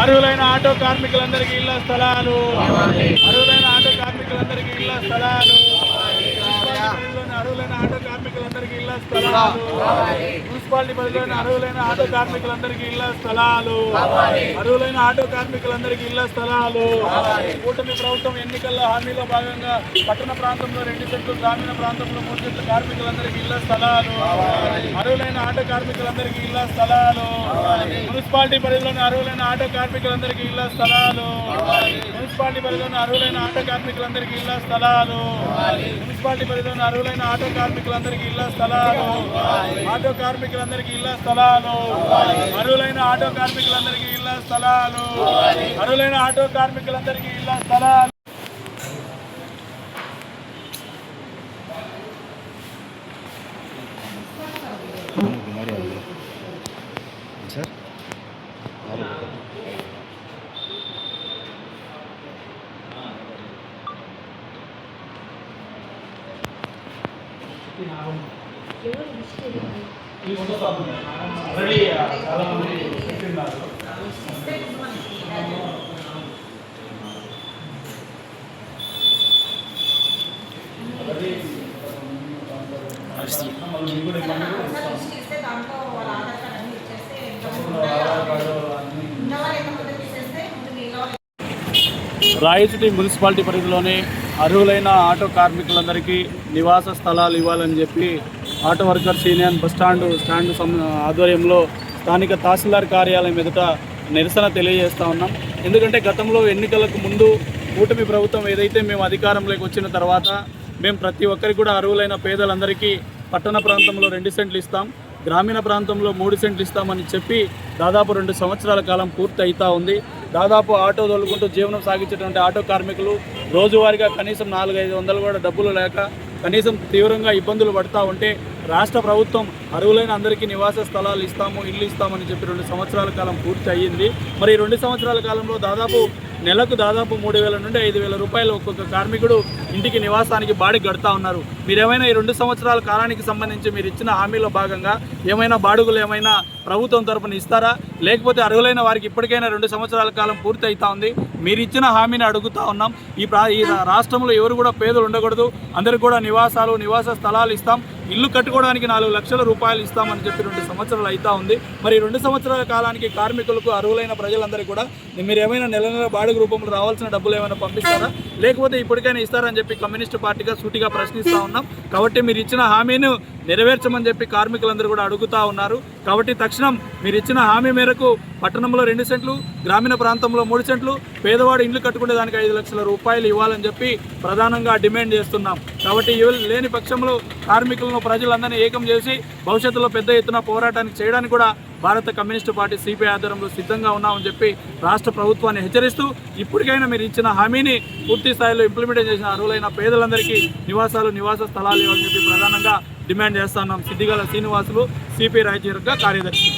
అర్హులైన ఆటో కార్మికులందరికీ ఇళ్ల స్థలాలు, అర్హులైన ఆటో కార్మికులందరికీ ఇళ్ల స్థలాలు, అర్హులైన ఆటో కార్మికులందరికీ ఇళ్ల స్థలాలు, మున్సిపాలిటీ పరిధిలోని అర్హులైన ఆటో కార్మికులందరికీ ఇళ్ల స్థలాలు, అర్హులైన ఆటో కార్మికులందరికీ ఇళ్ల స్థలాలు. కూటమి ప్రభుత్వం ఎన్నికల్లో హామీలో భాగంగా పట్టణ ప్రాంతంలో 2 సెంట్లు, గ్రామీణ ప్రాంతంలో 3 సెంట్లు కార్మికులందరికీ ఇళ్ల స్థలాలు, అర్హులైన ఆటో కార్మికులందరికీ ఇళ్ల స్థలాలు, మున్సిపాలిటీ పరిధిలోని అర్హులైన ఆటో కార్మికులందరికీ ఇళ్ల స్థలాలు, మున్సిపాలిటీ పరిధిలోని అర్హులైన ఆటో కార్మికులందరికీ ఇళ్ల స్థలాలు, మున్సిపాలిటీ పరిధిలోని అర్హులైన ఆటో కార్మికులందరికీ ఇళ్ల స్థలాలు, ఆటో కార్మికులందరికీ ఇళ్ల స్థలాలు, అర్హులైన ఆటో కార్మికులందరికీ ఇళ్ల స్థలాలు, అర్హులైన ఆటో కార్మికులందరికీ ఇళ్ల స్థలాలు. రాయచూటి మున్సిపాలిటీ పరిధిలోని అర్హులైన ఆటో కార్మికులందరికీ నివాస స్థలాలు ఇవ్వాలని చెప్పి ఆటో వర్కర్స్ యూనియన్ స్టాండ్ ఆధ్వర్యంలో స్థానిక తహసీల్దార్ కార్యాలయం ఎదుట నిరసన తెలియజేస్తూ ఉన్నాం. ఎందుకంటే గతంలో ఎన్నికలకు ముందు కూటమి ప్రభుత్వం ఏదైతే మేము అధికారంలోకి వచ్చిన తర్వాత మేము ప్రతి ఒక్కరికి కూడా అర్హులైన పేదలందరికీ పట్టణ ప్రాంతంలో 2 సెంట్లు ఇస్తాం, గ్రామీణ ప్రాంతంలో 3 సెంట్లు ఇస్తామని చెప్పి దాదాపు 2 సంవత్సరాల కాలం పూర్తి అవుతూ ఉంది. దాదాపు ఆటో తోలుకుంటూ జీవనం సాగించేటువంటి ఆటో కార్మికులు రోజువారీగా కనీసం 400-500 కూడా డబ్బులు లేక కనీసం తీవ్రంగా ఇబ్బందులు పడుతూ ఉంటే రాష్ట్ర ప్రభుత్వం అర్హులైన అందరికీ నివాస స్థలాలు ఇస్తాము, ఇల్లు ఇస్తామని చెప్పి 2 సంవత్సరాల కాలం పూర్తి అయ్యింది. మరి 2 సంవత్సరాల కాలంలో నెలకు దాదాపు 3,000 నుండి 5,000 రూపాయలు ఒక్కొక్క కార్మికుడు ఇంటికి నివాసానికి బాడిగ కడతా ఉన్నారు. మీరేమైనా ఈ 2 సంవత్సరాల కాలానికి సంబంధించి మీరు ఇచ్చిన హామీలో భాగంగా ఏమైనా బాడుగులు ఏమైనా ప్రభుత్వం తరపున ఇస్తారా? లేకపోతే అర్హులైన వారికి ఇప్పటికైనా 2 సంవత్సరాల కాలం పూర్తి అవుతా ఉంది, మీరు ఇచ్చిన హామీని అడుగుతూ ఉన్నాం. ఈ రాష్ట్రంలో ఎవరు కూడా పేదలు ఉండకూడదు, అందరికి కూడా నివాస స్థలాలు ఇస్తాం, ఇల్లు కట్టుకోవడానికి 4 లక్షల రూపాయలు ఇస్తామని చెప్పి 2 సంవత్సరాలు అవుతా ఉంది. మరి 2 సంవత్సరాల కాలానికి కార్మికులకు అర్హులైన ప్రజలందరికీ కూడా మీరు ఏమైనా నెల బాడుగు రూపంలో రావాల్సిన డబ్బులు ఏమైనా పంపిస్తారా? లేకపోతే ఇప్పటికైనా ఇస్తారని చెప్పి కమ్యూనిస్టు పార్టీగా సూటిగా ప్రశ్నిస్తూ ఉన్నాం. కాబట్టి మీరు ఇచ్చిన హామీని నెరవేర్చమని చెప్పి కార్మికులందరూ కూడా అడుగుతూ ఉన్నారు. కాబట్టి తక్షణం మీరు ఇచ్చిన హామీ మేరకు పట్టణంలో 2 సెంట్లు, గ్రామీణ ప్రాంతంలో 3 సెంట్లు, పేదవాడు ఇండ్లు కట్టుకునే దానికి 5 లక్షల రూపాయలు ఇవ్వాలని చెప్పి ప్రధానంగా డిమాండ్ చేస్తున్నాం. కాబట్టి లేని పక్షంలో కార్మికులను ప్రజలందరినీ ఏకం చేసి భవిష్యత్తులో పెద్ద ఎత్తున పోరాటానికి చేయడానికి కూడా భారత కమ్యూనిస్టు పార్టీ సిపిఐ ఆధ్వర్యంలో సిద్ధంగా ఉన్నామని చెప్పి రాష్ట్ర ప్రభుత్వాన్ని హెచ్చరిస్తూ ఇప్పటికైనా మీరు ఇచ్చిన హామీని పూర్తి స్థాయిలో ఇంప్లిమెంట్ చేసిన అర్హులైన పేదలందరికీ నివాస స్థలాలు ఇవ్వాలని చెప్పి ప్రధానంగా డిమాండ్ చేస్తున్నాం. సిద్దిగల శ్రీనివాసులు, సిపిఐ రాయచూరు కార్యదర్శి.